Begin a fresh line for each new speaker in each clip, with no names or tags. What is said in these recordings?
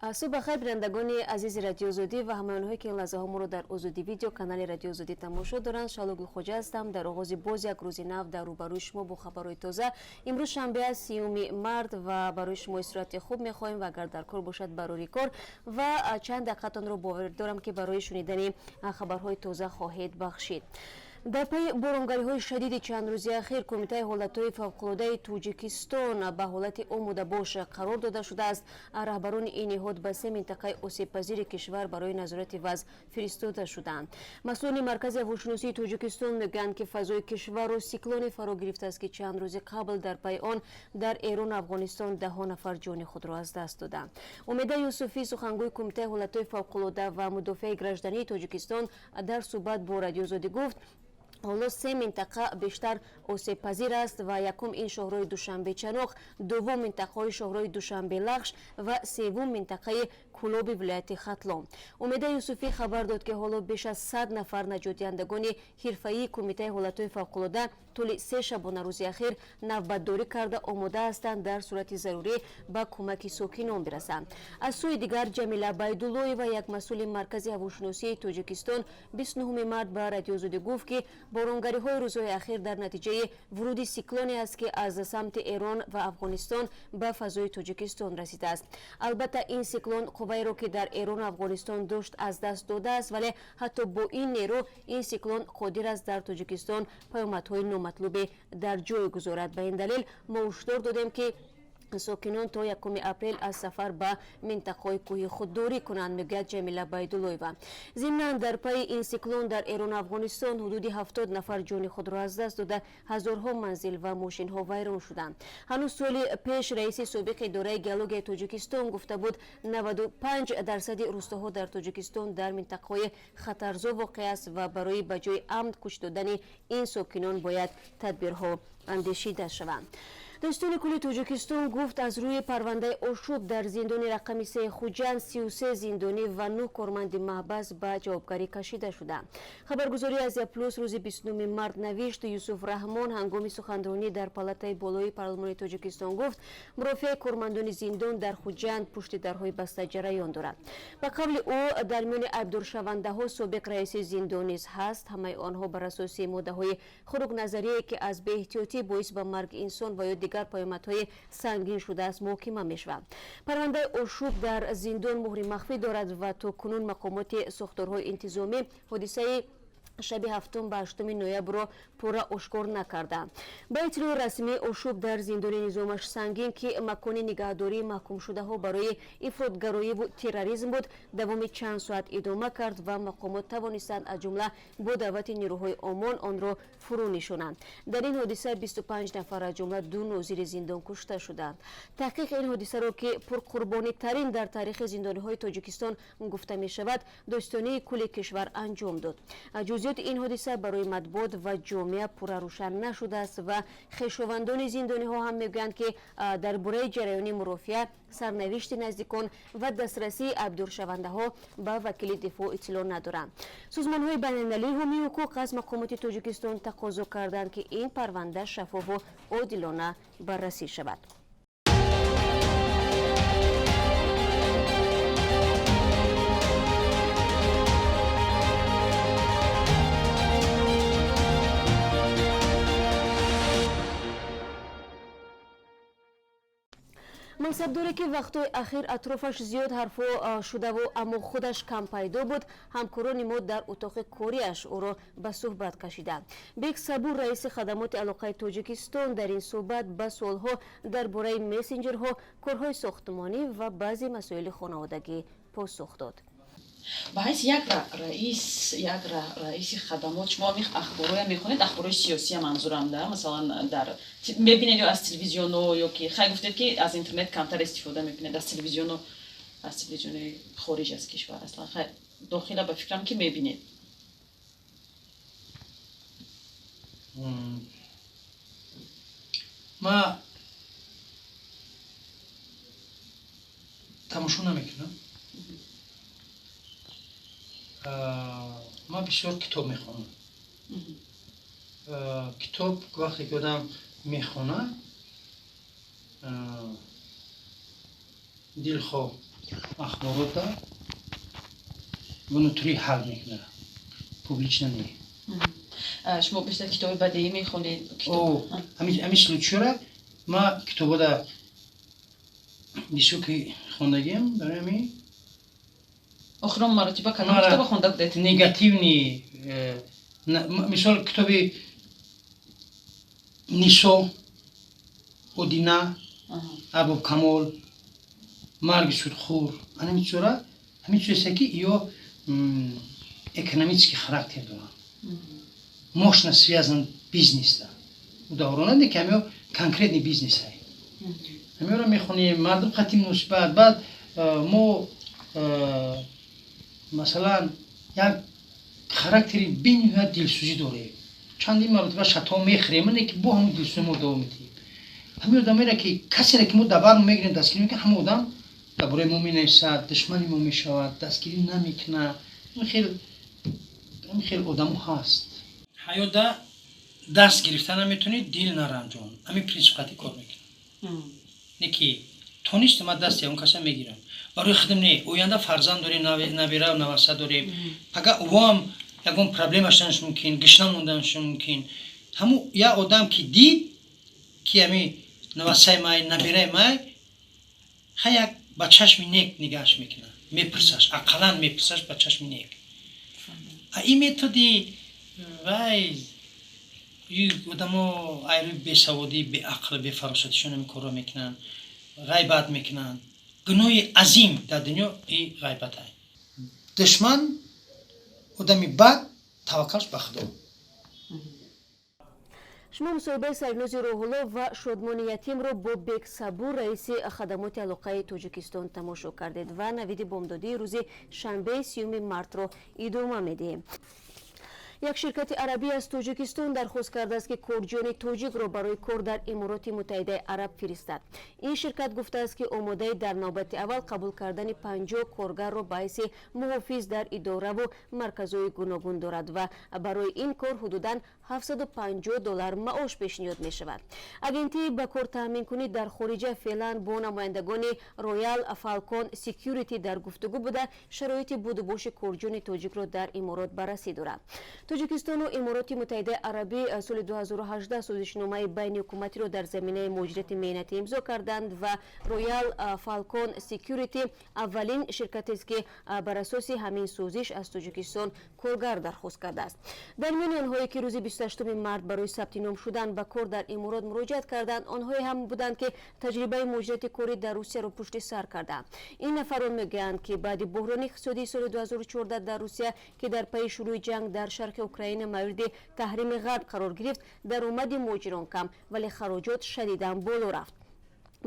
صبح خیر بینندگان عزیز رادیو زودی و همه آنهایی که این لحظه ها ما رو در اوزودی ویدیو کانال رادیو زودی تماشا دارند. شالوگی خوجا هستم. در آغاز باز یک روز نو در روبروی شما با خبرهای تازه. امروز شنبه است 30 مارد و برای شما استراحت خوب می‌خواهیم و اگر در کار باشد برای کار و چند دقیقتان رو باور دارم که برای شنیدن خبرهای تازه خواهید بخشید. در پی بارانگاری‌های شدید چند روزی اخیر کمیته حالت‌های فوق‌العاده توجیکستان به حالت آماده باش قرار داده شده است. رهبران این نهاد به سه منطقه آسیب‌پذیر کشور برای نظارت وضع فرستاده شدند. مسئولان مرکز هواشناسی توجیکستان میگویند که فضای کشور را سیکلون فرا گرفته است که چند روز قبل در پی آن در ایران و افغانستان 10 نفر جان خود را از دست دادند. امید یوسفی سخنگوی کمیته حالت‌های فوق‌العاده و مدافع گردشدنی توجیکستان در صحبت با رادیو زودی گفت حالا سه منطقه بیشتر آسیب پذیر است و یکم این شهرهای دوشنبه چنوق، دوم منطقه شهرهای دوشنبه لغش و سوم منطقه کلوب ولایت ختلام. امید یوسفی خبر داد که حالا بیش از 100 نفر نجات دهندگان حرفه‌ای کمیته حالت‌های فوق‌العاده طول سه شبانه روز اخیر نوبتداری کرده آماده هستند در صورت ضروری به کمک ساکنان برسند. از سوی دیگر جمیله بایدولوی و یک مسئول مرکز هواشناسی توجیکستان 29 مارد به رادیو زودی گفت که بارانگاری‌های روزهای اخیر در نتیجه ورود سیکلونی است که از سمت ایران و افغانستان به فضای توجیکستان رسیده است. البته این سیکلون قوایی را که در ایران و افغانستان داشت از دست داده است، ولی حتی با این نیرو این سیکلون قادر است در توجیکستان پیامدهای نامطلوبی در جای گذارد. به این دلیل ما هشدار دادیم که ساکنان تا 1 اپریل از سفر به منطقه کوهی خودداری کنند، میگوید جمیله بایدولویوا. ضمناً در پی این سیکلون در ایران و افغانستان حدود 70 نفر جان خود را از دست داده، هزارها منزل و ماشین ها ویران شدند. هنوز سال پیش رئیس سابق اداره گیولوژی توجیکستان گفته بود 95% روستاها در توجیکستان در منطقه خطرزا واقع است و برای بجای عمد کشته دادن این ساکنان باید تدبیرها اندیشیده شوند. دستور کل توجیکستان گفت از روی پرونده آشوب در زندان رقم 3 خوجند 33 زندانی و 9 کارمند محبس به جوابگاری کشیده شده. خبرگزاری از پلوس روز 29 مارد نوشت یوسف رحمان هنگام سخنرانی در پالاتای بالای پارلمان توجیکستان گفت مرافع کارمندان زندان در خوجند پشت درهای بسته جریان دارد. به قول او در میان عبدالشونده ها سابق رئیس زندان نیز هست. همه آنها بر اساس ماده های خروج نظریه که از بی احتیاطی باعث به مرگ انسان و یا دیگر پیامدهای سنگین شده است محاکمه میشود. پرونده آشوب در زندان مهر مخفی دارد و تا کنون مقامات ساختارهای انتظامی حادثه شب 7 به 8 نوامبر را پورا آشکار نکردند. با اطلاع رسمی آشوب در زندان نظامش سنگین که مکان نگهداری محکوم شده ها برای افراطگرایی و تروریسم بود دوام چند ساعت ادامه کرد و مقامات توانستند از جمله با دعوت نیروهای امان آن را فرو نشانند. در این حادثه 25 نفر از جمله 2 ناظر زندان کشته شدند. تحقیق این حادثه را که پرقربانی ترین در تاریخ زندانی های تاجیکستان گفته می شود داستانی کل کشور انجام داد. جزئیات این حادثه برای مطبوعات و جامعه پورا روشن نشده است و خویشاوندان زندانی ها هم میگویند که درباره جریان مرافعه سرنوشت نزدیکان و دسترسی عبدالشونده ها به وکیل دفاع اطلاع ندارند. سازمان های بین المللی حقوقی حقوق از مقامات تاجیکستان تقاضا کردند که این پرونده شفاف و عادلانه بررسی شود. منصبداری که وقتای اخیر اطرافش زیاد حرفا شده و اما خودش کم پیدا بود همکاران ما در اتاق کاریش او را به صحبت کشیده. بیگ صبور رئیس خدمات علاقه توجیکستان در این صحبت به سوالها درباره مسنجرها، کارهای ساختمانی و بعضی مسائل خانوادگی پاسخ داد.
با حیث یک رئیس خدمات شما اخبارای میخونید، اخبارای سیاسی منظورم ده مثلا در میبینید یا از تلویزیون یا که خیلی گفتید که از اینترنت کمتر استفاده میکنید، از تلویزیون خارج از کشور اصلا خیلی داخل به فکرم که میبینید.
ما تماشا نمیکنم. ما بسیار کتاب میخونم. کتاب وقتی که آدم میخونه دلخواه ахборота внутри ҳал мекунад, публично не.
شما بیشتر کتاب بدیهی میخونید؟
همین случайра ما کتابا بیشتر که خوندگیم برای همین
آخرین مرتبه کدام کتاب خونده بودید؟
نگاتیو نی مثال کتاب نیسو اودینا ابو کمال مرگ سودخور همین چورا همین چیزی که یو экономический характер дорад. Мощно связан бизнес да. Удаҳронан ки ҳамё конкретный бизнес ҳай. Ҳамёро мехонем мардум қатим нусбат баъд мо масалан як характери бениҳоят дилсӯзӣ дорем. Чандин маротиба шато мехӯрем, не ки бо ҳамин дилсӯзӣ мо давом медиҳем. ҳамин одамеро ки касеро ки мо дар бар мегирем дастгирӣ мекунем, ҳамин одам дар бораи мо менависад, душмани мо мешавад, дастгирӣ намекунад. خیلی آدمو هست. حیاتا دست گرفتن نمیتونی دل نرنجون. همین پرینسیپ قطعی کار میکنه. نه که تو نیست من دستی اون کسی میگیرم. برای خودم نه. اوینده فرزند داریم، نویره و نواسه داریم. اگر اوام یکم پرابلمش داشت ممکن، گشنم موندنش ممکن. همون یا آدم که دید که همین نواسه مای، نویره مای، خیلی با چشم نیک نگاهش میکنه. میپرسش، اقلان میپرسش با چشم نیک. این متدی وای این آدمو ایرو به سوادی به عقل به فراستی می کارو میکنن غیبت میکنن گناه عظیم در دنیا این غیبت های دشمن آدمی بد توکلش به خدا
شما مصاحبه سرنوزی روح‌الله و شادمان یتیمро با بک صبور رئیس خدمات علاقه تاجیکستان تماشا کردید و نوید بامدادی روز شنبه 30 مارس را ادامه میدهیم. یک شرکت عربی از تاجیکستان درخواست کرده است که کارجویان تاجیک را برای کار در امارات متحده عرب فرستد. این شرکت گفته است که آماده در نوبت اول قبول کردن 50 کارگر را باعث محافظ در اداره و مرکزهای گوناگون دارد و برای این کار حدوداً $750 معاش پیشنهاد می شود. اجنسی به کار تامین کنی در خارج فعلا با نمایندگان رویال فالکون سکیوریتی در گفتگو بوده شرایط بود و باش کارجویان تاجیک را در امارات بررسی دارد. تاجیکستان و امارات متحده عربی سال 2018 سازشنامه بین حکومتی را در زمینه مهاجرت مهنتی امضا کردند و رویال فالکون سکیوریتی اولین شرکتی است که بر اساس همین سازش از تاجیکستان کارگر درخواست کرده است. در میان آنهایی که روز 28 مارس برای ثبت نام شدن به کار در امارات مراجعت کردند آنهایی هم بودند که تجربه مهاجرت کاری در روسیه را پشت سر کردند. این نفران میگویند که بعد بحران اقتصادی سال 2014 در روسیه که در پی شروع جنگ در شرق اوکراین مورد تحریم غرب قرار گرفت درآمد مهاجران کم ولی خراجات شدیداً بالا رفت.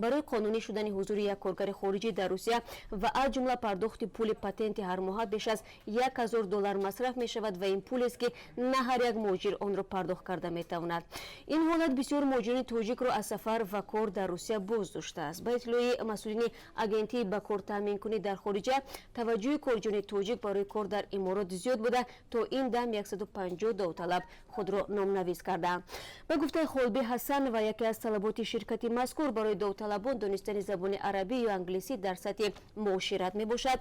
برای قانونی شدن حضور یک کارگر خارجی در روسیه و از جمله پرداخت پول پاتنت هر ماه بیش از $1000 مصرف می شود و این پول است که نه هر یک مهاجر آن را پرداخت کرده می تواند. این حالت بسیار مهاجرین تاجیک را از سفر و کار در روسیه باز داشته است. به اطلاع مسئولین اجنسی به کار تامین کنی در خارج توجه کارجویان تاجیک برای کار در امارات زیاد بوده تا این دم 150 داوطلب خود را نامنویس کردند. به گفته خالبی حسن و یکی از طلبات شرکت مذکور برای داوطلبان دانستن زبان عربی یا انگلیسی در سطح معاشرت می باشد.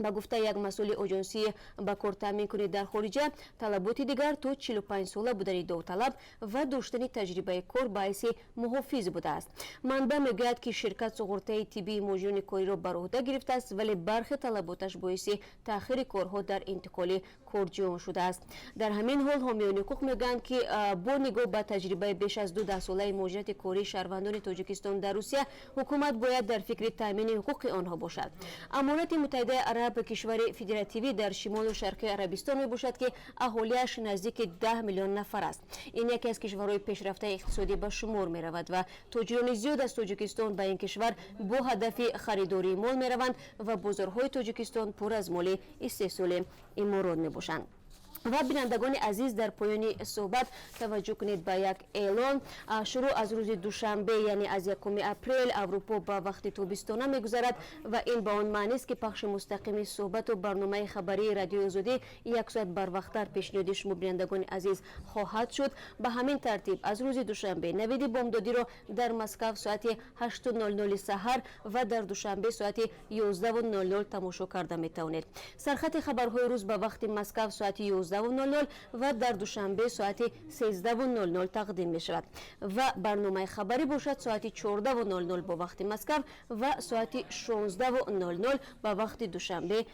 با گفته یک مسئول آژانسی با کار تامین کنی در خارج طلبات دیگر تا 45 ساله بودن داوطلب و داشتن تجربه کار باعث محافظ بوده است. منبع میگوید که شرکت سقراطی طبی مهاجران کاری را بر عهده گرفته است ولی برخی طلباتش باعث تأخیر کارها در انتقال کارجویان شده است. در همین حال حامیان حقوق میگویند که با نگاه به تجربه بیش از 12 ساله مهاجرت کاری شهروندان تاجیکستان در روسیه حکومت باید در فکر تامین حقوق آنها باشد. امارات متحده عرب کشور فدراتیوی در شمال و شرق عربستان می باشد که اهالیش نزدیک 10 میلیون نفر است. این یکی از کشورهای پیشرفته اقتصادی به شمار می رود و تاجران زیاد از تاجیکستان به این کشور با هدف خریداری مال می روند و بازارهای تاجیکستان پر از مال استحصال امارات می باشند. و بینندگان عزیز در پایان صحبت توجه کنید به یک اعلان. شروع از روز دوشنبه یعنی از 1 اپریل اروپا به وقت تابستانه میگذرد و این به آن معنی است که پخش مستقیم صحبت و برنامه خبری رادیو آزادی یک ساعت بر وقتتر پیشنهاد شما بینندگان عزیز خواهد شد. به همین ترتیب از روز دوشنبه نوید بامدادی را در مسکو ساعت 8:00 سحر و در دوشنبه ساعت 11:00 تماشا کرده می توانید. سرخط خبرهای روز به وقت مسکو ساعت 11:00 و در دوشنبه ساعت 13:00 تقدیم می شود و برنامه خبری باشد ساعت 14:00 با وقت مسکو و ساعت 16:00 با وقت دوشنبه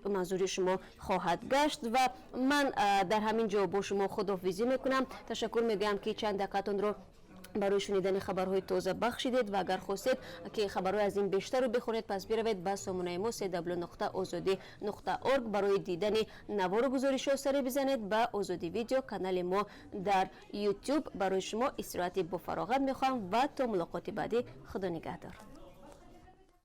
منظور شما خواهد گشت. و من در همین جا با شما خداحافظی میکنم. تشکر میگم که چند دقیقتون رو برای شنیدن خبرهای تازه بخشیدید و اگر خواستید که خبرهای از این بیشتر رو بخونید پس بروید به سامانه ما www.azadi.org برای دیدن نوار گزارش ها سری بزنید. به آزادی ویدیو کانال ما در یوتیوب برای شما استراحت با فراغت میخوام و تا ملاقات بعدی خدا نگهدار.